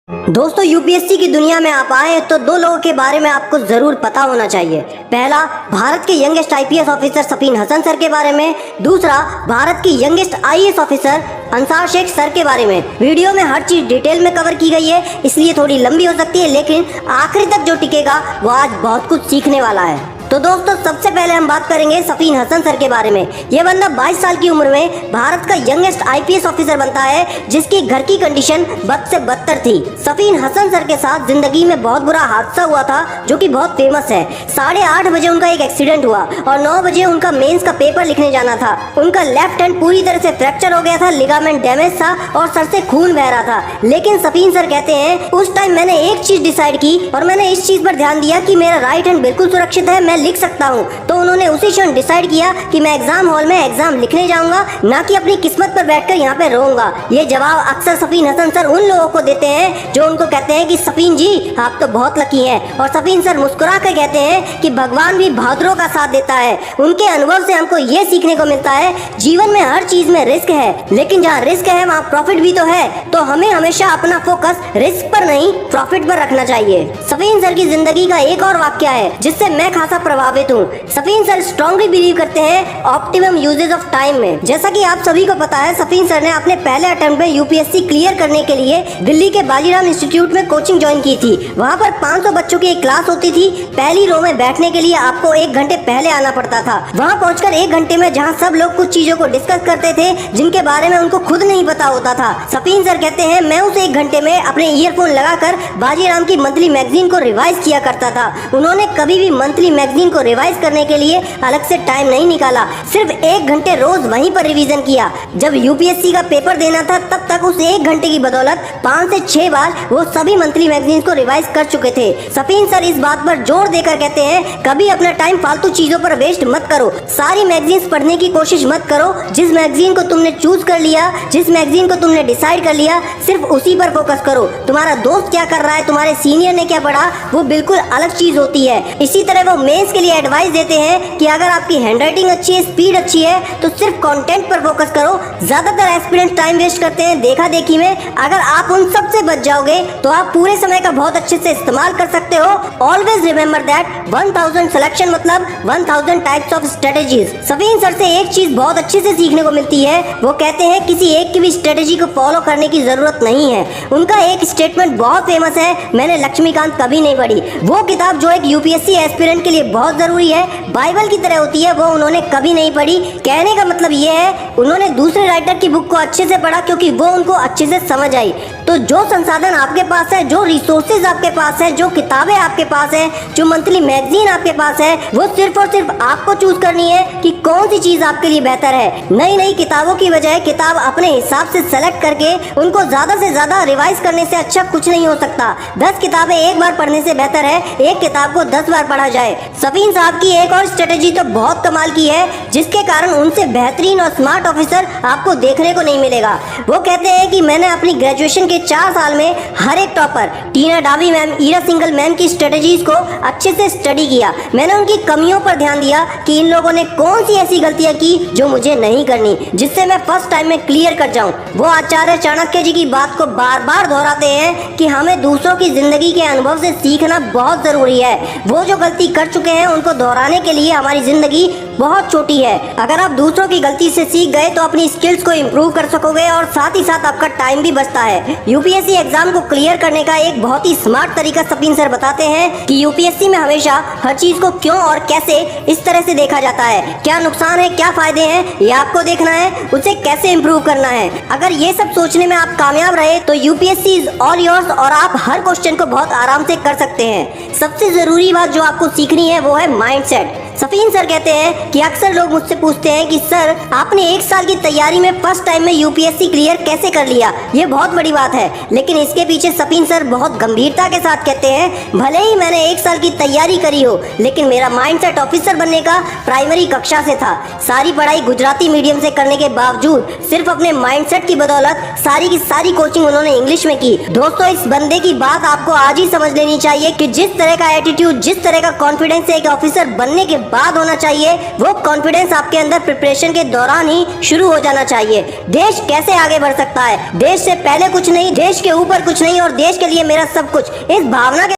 दोस्तों, यूपीएससी की दुनिया में आप आए तो दो लोगों के बारे में आपको जरूर पता होना चाहिए। पहला, भारत के youngest IPS officer Safeen Hasan sir के बारे में। दूसरा, भारत की youngest IAS officer Ansar Shaikh sir के बारे में। वीडियो में हर चीज डिटेल में कवर की गई है, इसलिए थोड़ी लंबी हो सकती है, लेकिन आखिरी तक जो टिकेगा वो आज बहुत कुछ सीखने वाला है। तो दोस्तों, सबसे पहले हम बात करेंगे सफीन हसन सर के बारे में। ये बंदा 22 साल की उम्र में भारत का यंगेस्ट आईपीएस ऑफिसर बनता है, जिसकी घर की कंडीशन बद से बदतर थी। सफीन हसन सर के साथ जिंदगी में बहुत बुरा हादसा हुआ था, जो कि बहुत फेमस है। 8:30 बजे उनका एक एक्सीडेंट हुआ और 9 बजे उनका मेंस का पेपर लिखने जाना था। उनका लेफ्ट हैंड पूरी तरह से फ्रैक्चर हो गया था, लिगामेंट डैमेज था और सर से खून बह रहा था। लेकिन सफीन सर कहते हैं, उस टाइम मैंने एक चीज डिसाइड की और मैंने इस चीज पर ध्यान दिया कि मेरा राइट हैंड बिल्कुल सुरक्षित है, मैं लिख सकता हूँ। तो उन्होंने उसी क्षण डिसाइड किया कि मैं एग्जाम हॉल में एग्जाम लिखने जाऊंगा, ना कि अपनी किस्मत पर बैठकर यहाँ पे रोऊंगा। ये जवाब अक्सर सफीन हसन सर उन लोगों को देते हैं जो उनको कहते हैं कि सफीन जी आप तो बहुत लकी हैं। और सफीन सर मुस्कुरा कर कहते हैं कि भगवान भी बहादुरों का साथ देता है। उनके अनुभव से हमको ये सीखने को मिलता है, जीवन में हर चीज में रिस्क है, लेकिन जहाँ रिस्क है वहाँ प्रॉफिट भी तो है। तो हमें हमेशा अपना फोकस रिस्क पर नहीं प्रॉफिट पर रखना चाहिए। सफीन सर की जिंदगी का एक और वाक्य है जिससे मैं खासा प्रभावित हूँ। सफीन सर स्ट्रॉन्गली बिलीव करते हैं ऑप्टिमम यूजेज ऑफ टाइम में। जैसा कि आप सभी को पता है, सफीन सर ने अपने पहले अटेम्प्ट में यूपीएससी क्लियर करने के लिए दिल्ली के बाजीराव इंस्टीट्यूट में कोचिंग ज्वाइन की थी। वहाँ पर 500 बच्चों की एक क्लास होती थी। पहली रो में बैठने के लिए आपको 1 घंटे पहले आना पड़ता था। वहाँ पहुंचकर 1 घंटे में जहाँ सब लोग कुछ चीजों को डिस्कस करते थे जिनके बारे में उनको खुद नहीं पता होता था, सफीन सर कहते हैं मैं उस 1 घंटे में अपने ईयरफोन लगाकर बाजीराव की मंथली मैगजीन को रिवाइज किया करता था। उन्होंने कभी भी मंथली मैगजीन को रिवाइज करने के लिए अलग से टाइम नहीं निकाला, सिर्फ 1 घंटे रोज वहीं पर रिवीजन किया। जब यूपीएससी का पेपर देना था तब तक उस 1 घंटे की बदौलत 5 से 6 बार वो सभी मंथली मैगजीन को रिवाइज कर चुके थे। सफीन सर इस बात पर जोर देकर कहते हैं, कभी अपना टाइम फालतू चीजों पर वेस्ट मत करो। सारी मैगजीन्स पढ़ने की कोशिश मत करो। जिस मैगजीन को तुमने चूज कर लिया, जिस मैगजीन को तुमने डिसाइड कर लिया, सिर्फ उसी पर फोकस करो। तुम्हारा दोस्त क्या कर रहा है, तुम्हारे सीनियर ने क्या पढ़ा, वो बिल्कुल अलग चीज होती है। इसी तरह वो मेंस के लिए एडवाइस देते हैं कि अगर आपकी हैंडराइटिंग अच्छी है, स्पीड अच्छी है, तो सिर्फ कंटेंट पर फोकस करो। ज्यादातर एस्पिरेंट्स टाइम वेस्ट करते हैं देखा देखी में। अगर आप उन सब से बच जाओगे तो आप पूरे समय का बहुत अच्छे से इस्तेमाल कर सकते हो। ऑलवेज रिमेंबर दैट 1000 सिलेक्शन मतलब 1000 types of strategies. Safeen sir से एक चीज बहुत अच्छे से सीखने को मिलती है, वो कहते हैं किसी एक की भी स्ट्रेटेजी को फॉलो करने की जरूरत नहीं है। उनका एक स्टेटमेंट बहुत फेमस है, मैंने लक्ष्मीकांत कभी नहीं पढ़ी। वो किताब जो एक यूपीएससी एस्पिरेंट के लिए बहुत जरूरी है, बाइबल की तरह होती है, वो उन्होंने कभी नहीं पढ़ी। कहने का मतलब ये है, उन्होंने दूसरे राइटर की बुक को अच्छे से पढ़ा क्योंकि वो उनको अच्छे से समझ आई। तो जो संसाधन आपके पास है, जो रिसोर्सेज आपके पास है, जो किताबें आपके पास है, जो मंथली मैगजीन आपके पास है, वो सिर्फ और सिर्फ आपको चूज करनी है कि कौन सी चीज आपके लिए बेहतर है। नई नई किताबों की बजाय किताब अपने हिसाब से सेलेक्ट करके उनको ज्यादा से ज्यादा रिवाइज करने से अच्छा कुछ नहीं हो सकता। 10 किताबें एक बार पढ़ने से बेहतर है एक किताब को 10 बार पढ़ा जाए। सफीन साहब की एक और स्ट्रेटेजी तो बहुत कमाल की है, जिसके कारण उनसे बेहतरीन और स्मार्ट ऑफिसर आपको देखने को नहीं मिलेगा। वो कहते हैं कि मैंने अपनी ग्रेजुएशन के 4 साल में हर एक टॉपर टीना डावी मैम, ईरा सिंघल मैम की स्ट्रेटेजीज को अच्छे से स्टडी किया। मैंने उनकी कमियों पर ध्यान दिया कि इन लोगों ने कौन सी ऐसी गलतियां की जो मुझे नहीं करनी, जिससे मैं फर्स्ट टाइम में क्लियर कर जाऊं। वो आचार्य चाणक्य जी की बात को बार बार दोहराते हैं कि हमें दूसरों की जिंदगी के अनुभव से सीखना बहुत जरूरी है। वो जो गलती कर चुके हैं उनको दोहराने के लिए हमारी जिंदगी बहुत छोटी है। अगर आप दूसरों की गलती से सीख गए तो अपनी स्किल्स को इम्प्रूव कर सकोगे और साथ ही साथ आपका टाइम भी बचता है। यूपीएससी एग्जाम को क्लियर करने का एक बहुत ही स्मार्ट तरीका सफीन सर बताते हैं कि यूपीएससी में हमेशा हर चीज को क्यों और कैसे इस तरह से देखा जाता है। क्या नुकसान है, क्या फायदे हैं, ये आपको देखना है, उसे कैसे इम्प्रूव करना है। अगर ये सब सोचने में आप कामयाब रहे तो यूपीएससी इज ऑल योर्स और आप हर क्वेश्चन को बहुत आराम से कर सकते हैं। सबसे जरूरी बात जो आपको सीखनी है वो है माइंडसेट। सफीन सर कहते हैं कि अक्सर लोग मुझसे पूछते हैं कि सर आपने 1 साल की तैयारी में फर्स्ट टाइम में यूपीएससी क्लियर कैसे कर लिया, ये बहुत बड़ी बात है। लेकिन इसके पीछे सफीन सर बहुत गंभीरता के साथ कहते हैं, भले ही मैंने 1 साल की तैयारी करी हो, लेकिन मेरा माइंडसेट ऑफिसर बनने का प्राइमरी कक्षा से था। सारी पढ़ाई गुजराती मीडियम से करने के बावजूद सिर्फ अपने माइंडसेट की बदौलत सारी की सारी कोचिंग उन्होंने इंग्लिश में की। दोस्तों, इस बंदे की बात आपको आज ही समझ लेनी चाहिए कि जिस तरह का एटीट्यूड, जिस तरह का कॉन्फिडेंस एक ऑफिसर बनने के बाद होना चाहिए, वो कॉन्फिडेंस आपके अंदर प्रिपरेशन के दौरान ही शुरू हो जाना चाहिए। देश कैसे आगे बढ़ सकता है, देश से पहले कुछ नहीं, देश के ऊपर कुछ नहीं और देश के लिए मेरा सब कुछ, इस भावना के